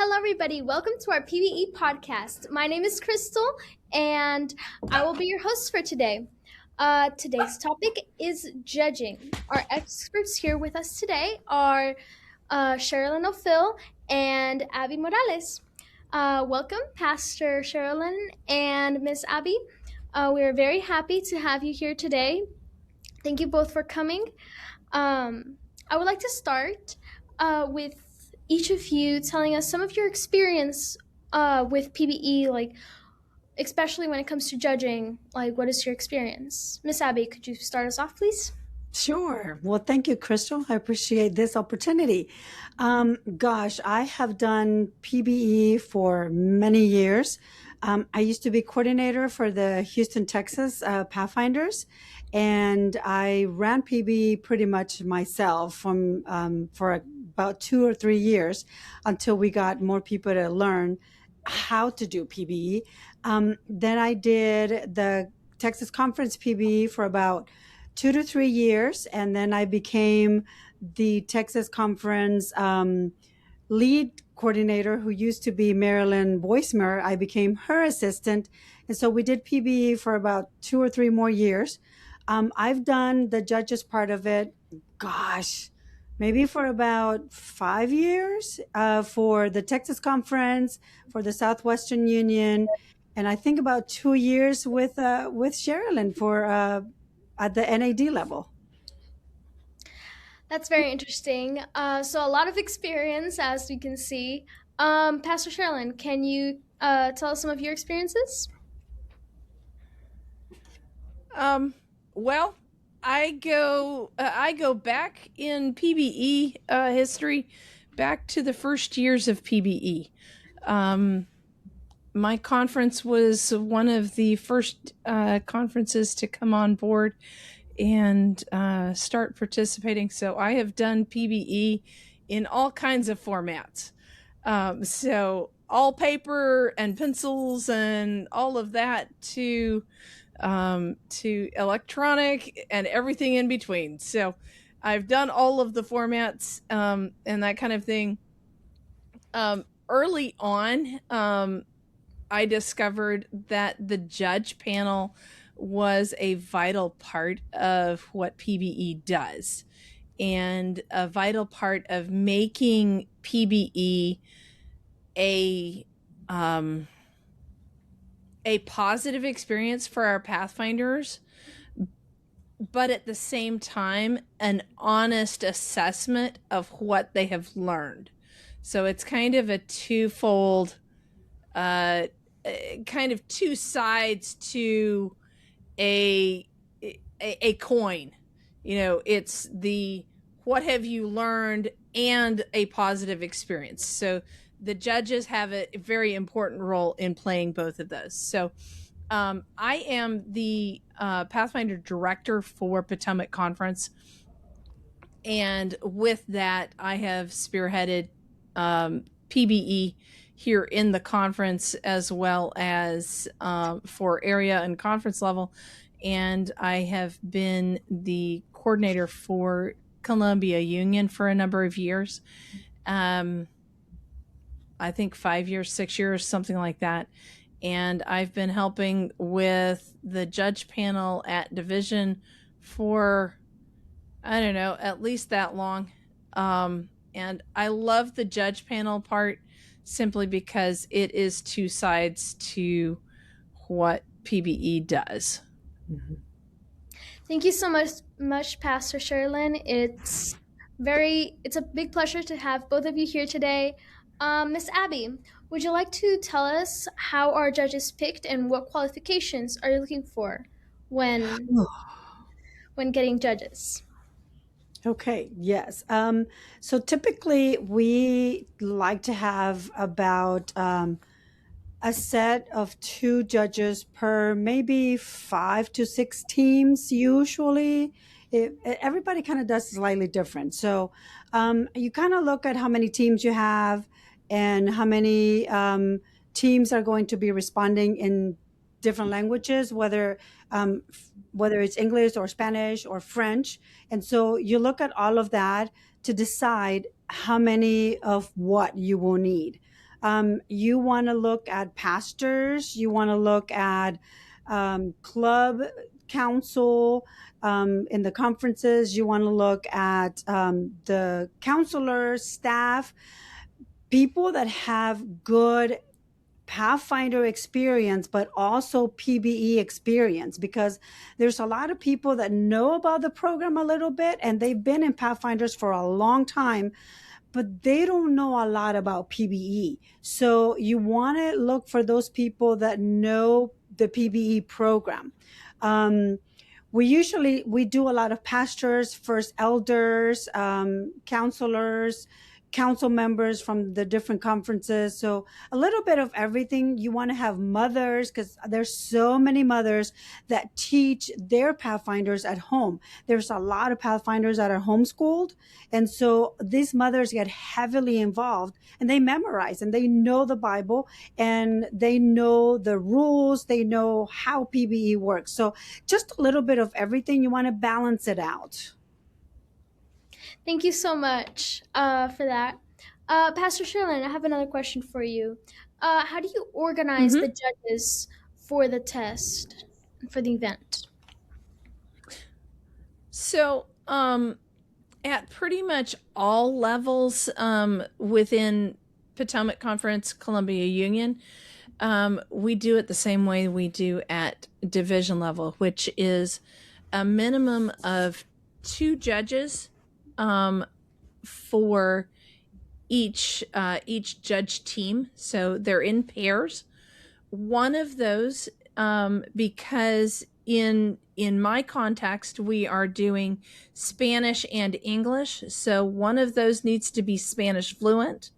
Hello, everybody. Welcome to our PBE podcast. My name is Crystal, and I will be your host for today. Today's topic is judging. Our experts here with us today are Sherilyn O'Phil and Abby Morales. Welcome, Pastor Sherilyn and Miss Abby. We are very happy to have you here today. Thank you both for coming. I would like to start with each of you telling us some of your experience with PBE, like especially when it comes to judging. Like, what is your experience? Miss Abby, could you start us off, please? Sure. Well, thank you, Crystal. I appreciate this opportunity. I have done PBE for many years. I used to be coordinator for the Houston, Texas Pathfinders, and I ran PBE pretty much myself for about 2 or 3 years until we got more people to learn how to do PBE. Then I did the Texas Conference PBE for about 2 to 3 years, and then I became the Texas Conference lead coordinator, who used to be Marilyn Boismer. I became her assistant, and so we did PBE for about 2 or 3 more years. I've done the judges part of it, maybe for about 5 years for the Texas Conference, for the Southwestern Union, and I think about 2 years with Sherilyn for at the NAD level. That's very interesting. So a lot of experience, as we can see. Pastor Sherilyn, can you tell us some of your experiences? Well, I go back in PBE history, back to the first years of PBE. My conference was one of the first conferences to come on board and start participating. So I have done PBE in all kinds of formats. So all paper and pencils and all of that to electronic and everything in between. So I've done all of the formats and that kind of thing. Early on, I discovered that the judge panel was a vital part of what PBE does, and a vital part of making PBE a positive experience for our Pathfinders, but at the same time, an honest assessment of what they have learned. So it's kind of a twofold, kind of two sides to a coin. You know, it's the what have you learned and a positive experience. So the judges have a very important role in playing both of those. So I am the Pathfinder director for Potomac Conference. And with that, I have spearheaded PBE here in the conference, as well as for area and conference level. And I have been the coordinator for Columbia Union for a number of years. I think 5 years, 6 years, something like that. And I've been helping with the judge panel at Division for, I don't know, at least that long. And I love the judge panel part simply because it is two sides to what PBE does. Mm-hmm. Thank you so much, Pastor Sherilyn. It's a big pleasure to have both of you here today. Miss Abby, would you like to tell us how our judges picked and what qualifications are you looking for when getting judges? Okay, yes. So typically we like to have about a set of 2 judges per maybe 5 to 6 teams usually. Everybody kind of does slightly different. So you kind of look at how many teams you have and how many teams are going to be responding in different languages, whether it's English or Spanish or French. And so you look at all of that to decide how many of what you will need. You want to look at pastors, you want to look at club council in the conferences, you want to look at the counselors, staff, people that have good Pathfinder experience, but also PBE experience, because there's a lot of people that know about the program a little bit and they've been in Pathfinders for a long time, but they don't know a lot about PBE. So you want to look for those people that know the PBE program. We do a lot of pastors, first elders, counselors, council members from the different conferences. So a little bit of everything. You want to have mothers, because there's so many mothers that teach their Pathfinders at home. There's a lot of Pathfinders that are homeschooled. And so these mothers get heavily involved and they memorize and they know the Bible and they know the rules. They know how PBE works. So just a little bit of everything. You want to balance it out. Thank you so much for that. Pastor Sherlin, I have another question for you. How do you organize the Mm-hmm. judges for the test, for the event? So, at pretty much all levels within Potomac Conference, Columbia Union, we do it the same way we do at division level, which is a minimum of 2 judges for each judge team. So they're in pairs. One of those, because in my context we are doing Spanish and English, so one of those needs to be Spanish fluent.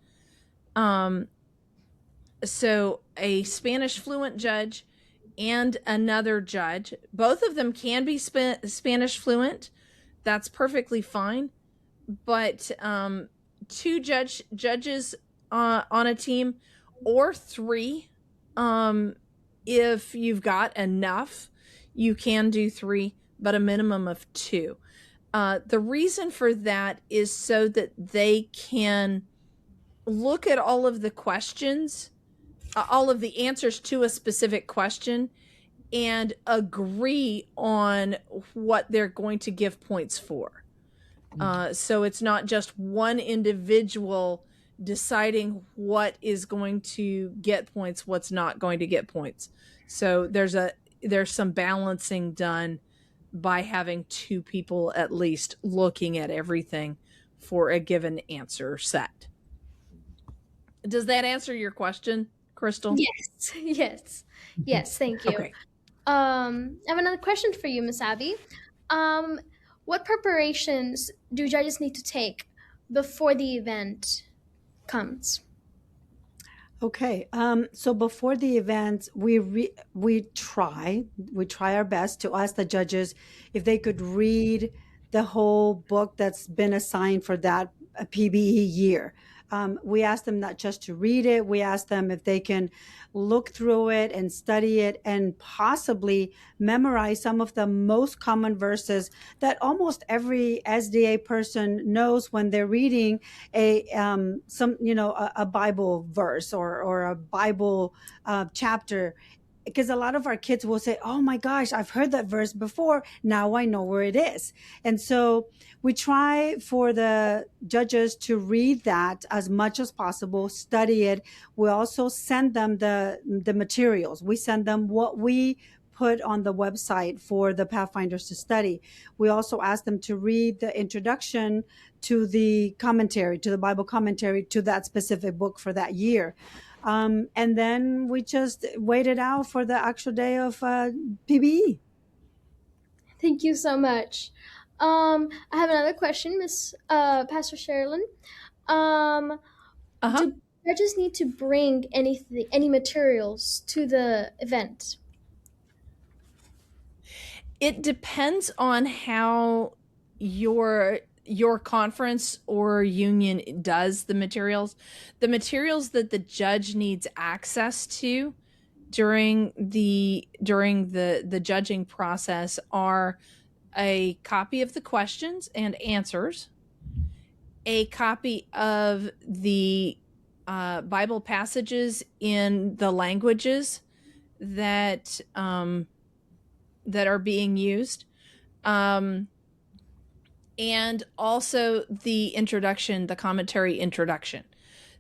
So a Spanish fluent judge and another judge, both of them can be Spanish fluent. That's perfectly fine. But 2 judges on a team, or 3, if you've got enough, you can do 3, but a minimum of 2. The reason for that is so that they can look at all of the questions, all of the answers to a specific question, and agree on what they're going to give points for. So it's not just one individual deciding what is going to get points, what's not going to get points. So there's some balancing done by having 2 people at least looking at everything for a given answer set. Does that answer your question, Crystal? Yes, yes, thank you. Okay. I have another question for you, Miss Abby. What preparations do judges need to take before the event comes? Okay. So before the event, we try our best to ask the judges if they could read the whole book that's been assigned for that PBE year. We ask them not just to read it. We ask them if they can look through it and study it and possibly memorize some of the most common verses that almost every SDA person knows when they're reading a Bible verse or a Bible chapter. Because a lot of our kids will say, "Oh my gosh, I've heard that verse before. Now I know where it is." And so we try for the judges to read that as much as possible, study it. We also send them the materials. We send them what we put on the website for the Pathfinders to study. We also ask them to read the introduction to the commentary, to the Bible commentary to that specific book for that year. And then we just waited out for the actual day of PBE. Thank you so much. I have another question, Miss Pastor Sherilyn. Um, Uh-huh. do judges need to bring any materials to the event? It depends on how your conference or union does the materials. The materials that the judge needs access to during the judging process are a copy of the questions and answers, a copy of the Bible passages in the languages that that are being used, and also the introduction, the commentary introduction.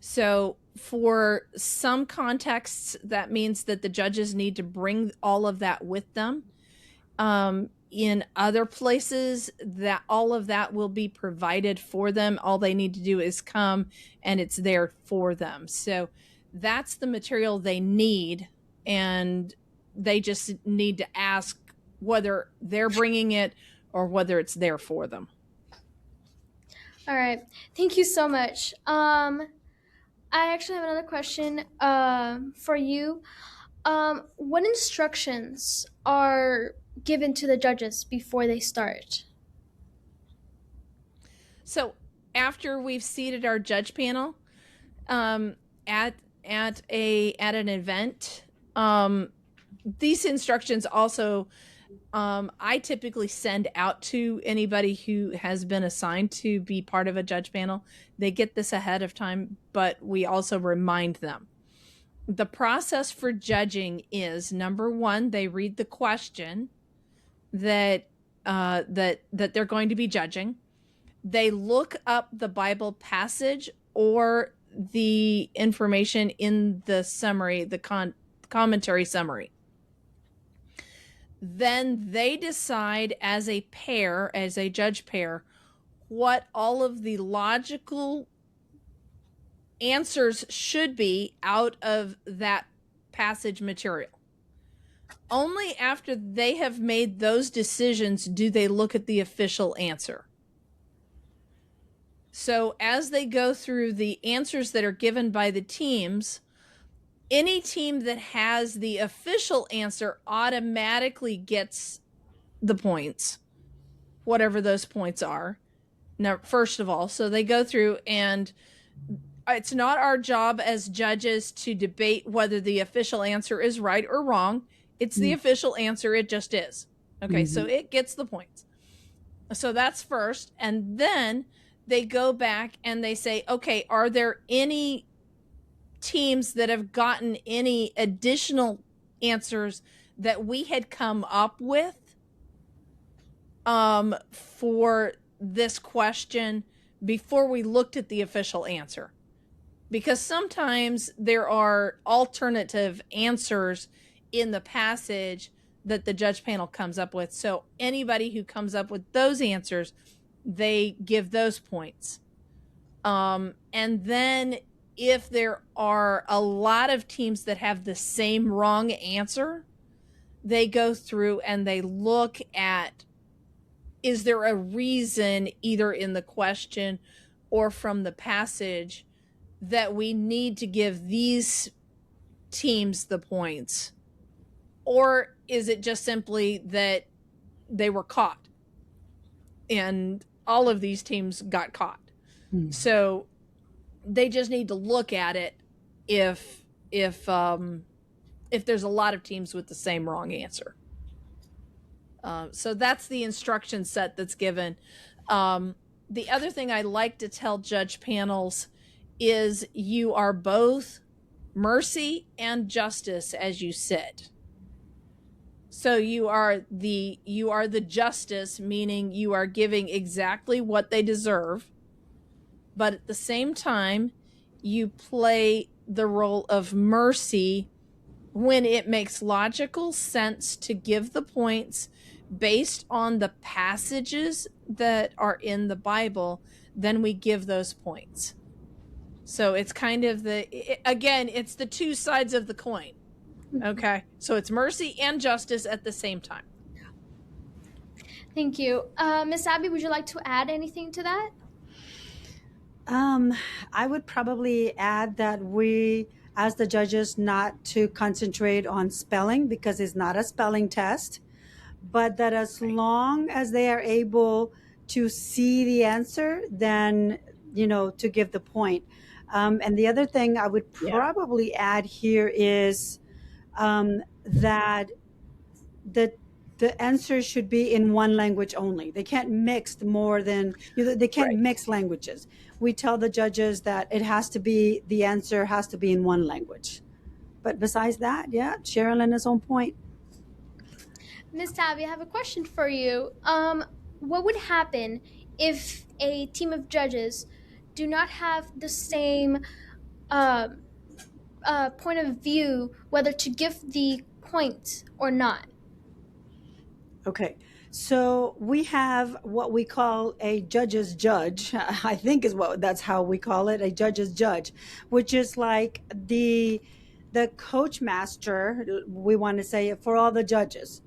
So for some contexts, that means that the judges need to bring all of that with them. In other places, that all of that will be provided for them. All they need to do is come, and it's there for them. So that's the material they need, and they just need to ask whether they're bringing it or whether it's there for them. All right. Thank you so much. I actually have another question for you. What instructions are given to the judges before they start? So after we've seated our judge panel at an event, these instructions also I typically send out to anybody who has been assigned to be part of a judge panel. They get this ahead of time, but we also remind them. The process for judging is, number one, they read the question that they're going to be judging. They look up the Bible passage or the information in the summary, the commentary summary. Then they decide as a pair, as a judge pair, what all of the logical answers should be out of that passage material. Only after they have made those decisions do they look at the official answer. So as they go through the answers that are given by the teams, any team that has the official answer automatically gets the points, whatever those points are. Now, first of all, so they go through, and it's not our job as judges to debate whether the official answer is right or wrong. It's the official answer. It just is. Okay, so it gets the points. So that's first. And then they go back and they say, okay, are there any teams that have gotten any additional answers that we had come up with for this question before we looked at the official answer? Because sometimes there are alternative answers in the passage that the judge panel comes up with. So anybody who comes up with those answers, they give those points. And then if there are a lot of teams that have the same wrong answer, they go through and they look at, is there a reason either in the question or from the passage that we need to give these teams the points? Or is it just simply that they were caught? And all of these teams got caught. So they just need to look at it if there's a lot of teams with the same wrong answer. So that's the instruction set that's given. The other thing I like to tell judge panels is you are both mercy and justice as you sit. So you are the justice, meaning you are giving exactly what they deserve, but at the same time, you play the role of mercy when it makes logical sense to give the points based on the passages that are in the Bible. Then we give those points. So it's kind of it's the two sides of the coin. Okay, so it's mercy and justice at the same time. Thank you. Miss Abby, would you like to add anything to that? I would probably add that we, as the judges, not to concentrate on spelling because it's not a spelling test, but that as long as they are able to see the answer, then, to give the point. And the other thing I would probably add here is that the the answer should be in one language only. They can't mix more than, they can't Right. mix languages. We tell the judges that it has to be, the answer has to be in one language. But besides that, yeah, Sherilyn is on point. Miss Tabby, I have a question for you. What would happen if a team of judges do not have the same um point of view whether to give the point or not? Okay. So we have what we call a judge's judge, I think is what that's how we call it, a judge's judge, which is like the coach master, we want to say it for all the judges.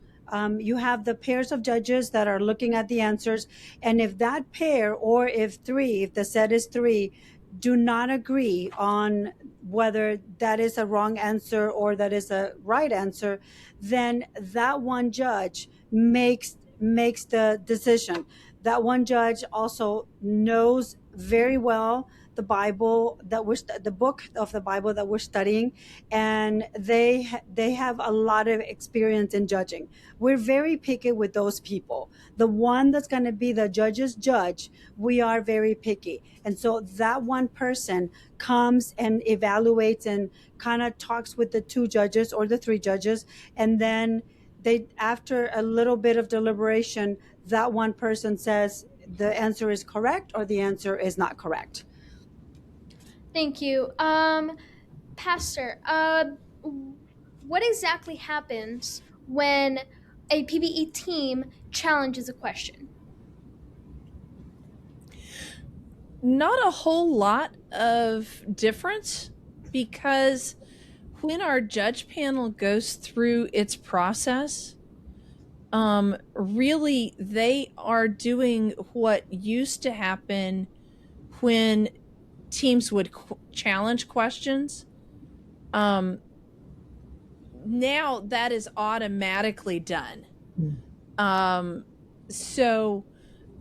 You have the pairs of judges that are looking at the answers, and if that pair, or if three, if the set is three, do not agree on whether that is a wrong answer or that is a right answer, then that one judge makes the decision. That one judge also knows very well the Bible that the book of the Bible that we're studying, and they have a lot of experience in judging. We're very picky with those people. The one that's going to be the judge's judge, we are very picky, and so that one person comes and evaluates and kind of talks with the two judges or the three judges, and then they, after a little bit of deliberation, that one person says the answer is correct or the answer is not correct. Thank you. Pastor, what exactly happens when a PBE team challenges a question? Not a whole lot of difference, because when our judge panel goes through its process, really they are doing what used to happen when teams would challenge questions. Now that is automatically done. So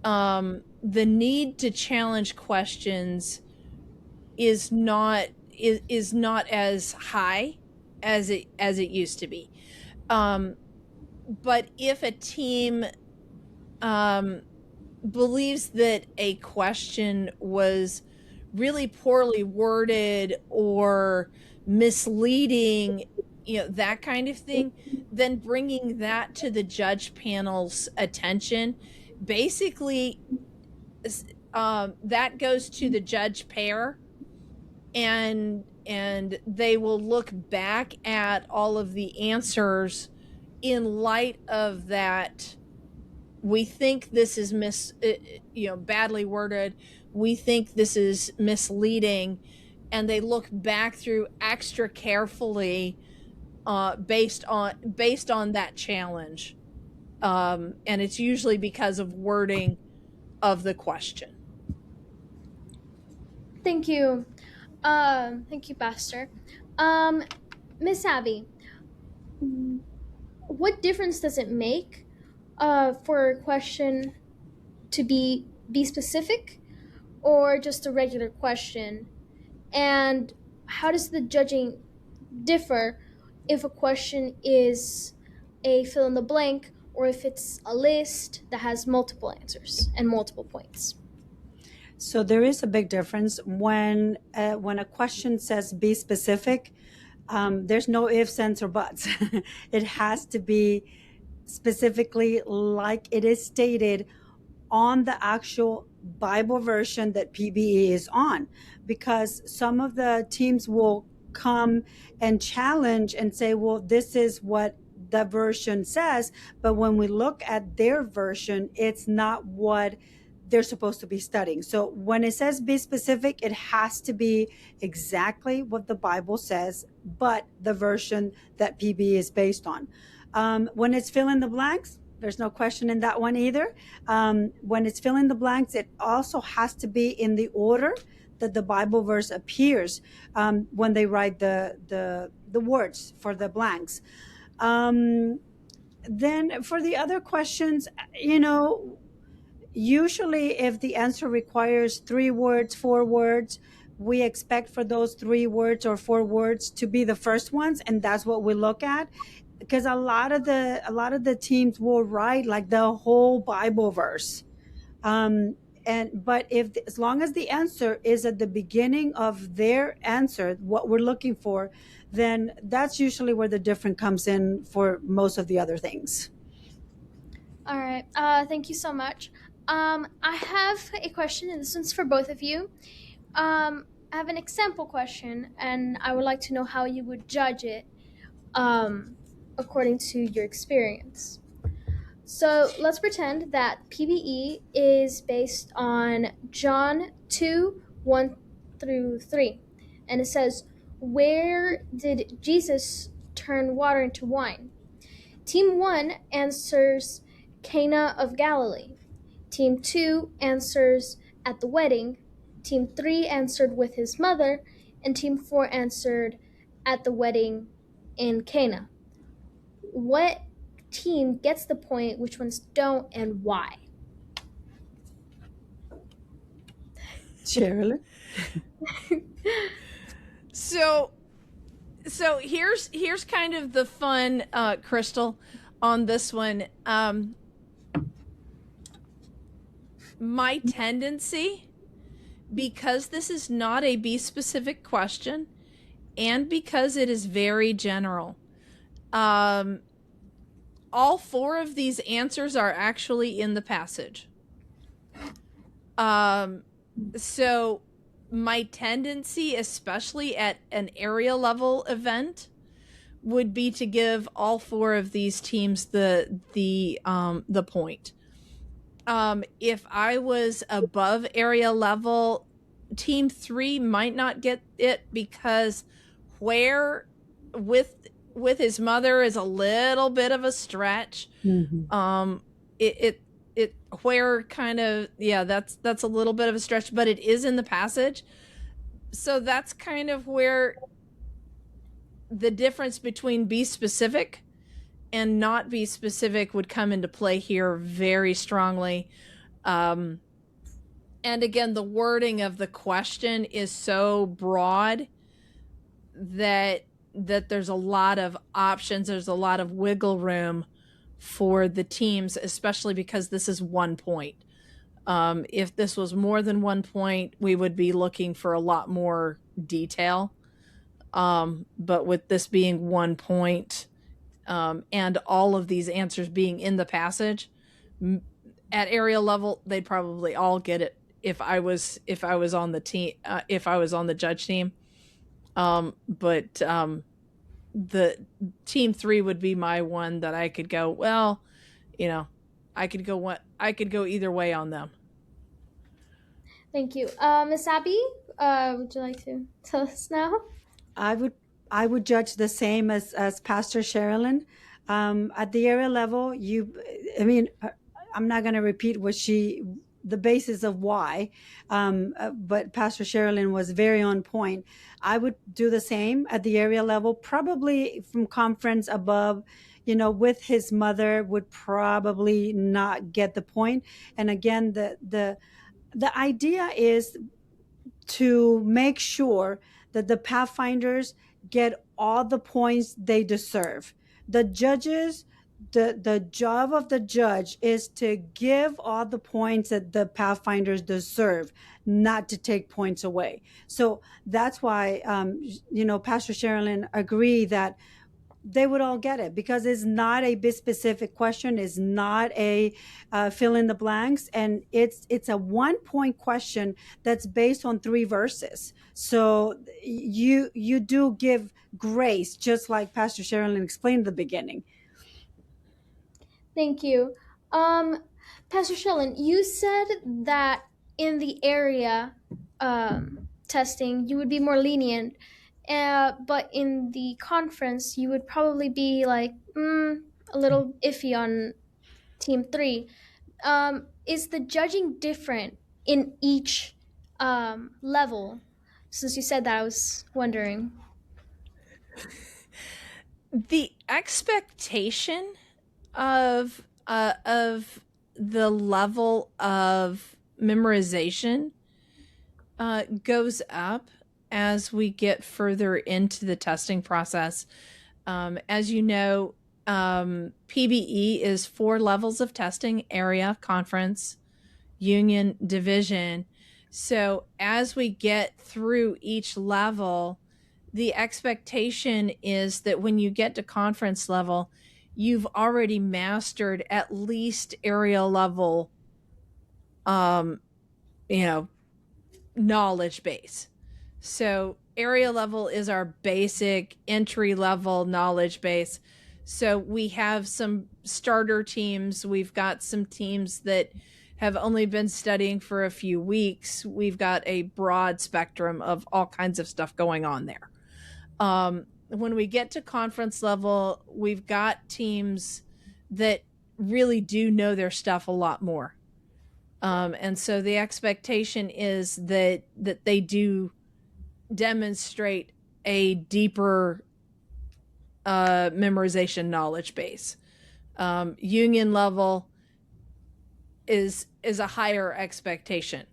the need to challenge questions is not as high as it used to be. But if a team believes that a question was really poorly worded or misleading, that kind of thing, then bringing that to the judge panel's attention, basically, that goes to the judge pair, and they will look back at all of the answers in light of that. We think this is badly worded. We think this is misleading, and they look back through extra carefully based on that challenge, and it's usually because of wording of the question. Thank you. Thank you, Pastor. Miss Abby, what difference does it make for a question to be specific or just a regular question? And how does the judging differ if a question is a fill in the blank or if it's a list that has multiple answers and multiple points? So there is a big difference when a question says be specific. There's no ifs, ands, or buts. It has to be specifically like it is stated on the actual Bible version that PBE is on, because some of the teams will come and challenge and say, well, this is what the version says, but when we look at their version, it's not what they're supposed to be studying. So when it says be specific, it has to be exactly what the Bible says, but the version that PBE is based on. When it's fill in the blanks, there's no question in that one either. When it's fill in the blanks, it also has to be in the order that the Bible verse appears when they write the words for the blanks. Then for the other questions, usually if the answer requires 3 words, 4 words, we expect for those 3 words or 4 words to be the first ones, and that's what we look at. because a lot of the teams will write like the whole Bible verse. But if as long as the answer is at the beginning of their answer, what we're looking for, then that's usually where the difference comes in for most of the other things. All right. Thank you so much. I have a question, and this one's for both of you. I have an example question, and I would like to know how you would judge it, um, according to your experience. So let's pretend that PBE is based on John 2 1 through 3. And it says, "Where did Jesus turn water into wine?" Team 1 answers Cana of Galilee. Team 2 answers at the wedding. Team 3 answered with his mother. And Team 4 answered at the wedding in Cana. What team gets the point, which ones don't, and why? Sherilyn? So here's kind of the fun, Crystal, on this one. My tendency, because this is not a be specific question, and because it is very general, all four of these answers are actually in the passage. So my tendency, especially at an area level event, would be to give all four of these teams the point. If I was above area level, team 3 might not get it, because where with his mother is a little bit of a stretch. Mm-hmm. It where kind of, yeah, that's a little bit of a stretch, but it is in the passage. So that's kind of where the difference between be specific and not be specific would come into play here very strongly. And again, the wording of the question is so broad that there's a lot of options, there's a lot of wiggle room for the teams, especially because this is 1 point. If this was more than 1 point, we would be looking for a lot more detail. But with this being 1 point, and all of these answers being in the passage, at area level, they'd probably all get it if I was on the team, if I was on the judge team. But the team 3 would be my one that I could go, well, I could go either way on them. Thank you. Miss Abby, would you like to tell us now? I would judge the same as Pastor Sherilyn. At the area level, I'm not going to repeat the basis of why, but Pastor Sherilyn was very on point. I would do the same at the area level, probably from conference above, with his mother would probably not get the point. And again, the idea is to make sure that the Pathfinders get all the points they deserve. The judges, the job of the judge is to give all the points that the Pathfinders deserve, not to take points away. So that's why, Pastor Sherilyn agreed that they would all get it, because it's not a bit specific question, it's not a fill in the blanks, and it's a 1 point question that's based on 3 verses. So you do give grace, just like Pastor Sherilyn explained at the beginning. Thank you. Pastor Shellen, you said that in the area testing, you would be more lenient, but in the conference, you would probably be like a little iffy on Team 3. Is the judging different in each level? Since you said that, I was wondering. The expectation of the level of memorization goes up as we get further into the testing process. As you know, PBE is 4 levels of testing: area, conference, union, division. So as we get through each level, the expectation is that when you get to conference level, you've already mastered at least area level, you know, knowledge base. So area level is our basic entry level knowledge base. So we have some starter teams. We've got some teams that have only been studying for a few weeks. We've got a broad spectrum of all kinds of stuff going on there. When we get to conference level, we've got teams that really do know their stuff a lot more. And so the expectation is that they do demonstrate a deeper memorization knowledge base. Union level is a higher expectation.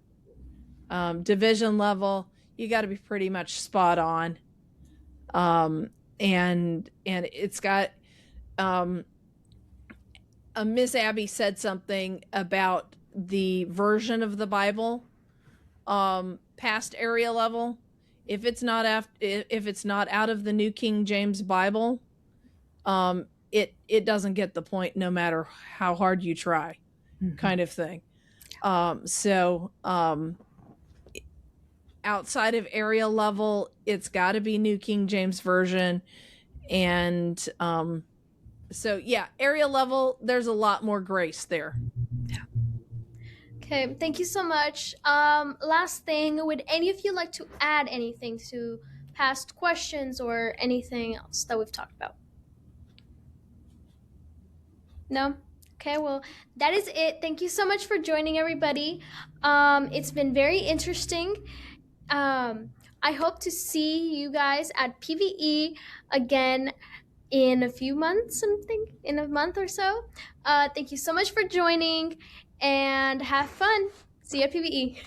Division level, you got to be pretty much spot on. And it's got Miss Abby said something about the version of the Bible past area level. If it's not out of the New King James Bible, it doesn't get the point no matter how hard you try, kind of thing. So outside of area level, it's got to be New King James Version. And so yeah, area level, there's a lot more grace there. Okay, thank you so much. Last thing, would any of you like to add anything to past questions or anything else that we've talked about? No? Okay, well, that is it. Thank you so much for joining, everybody. It's been very interesting. I hope to see you guys at PBE again in a few months, in a month or so. Thank you so much for joining and have fun. See you at PBE.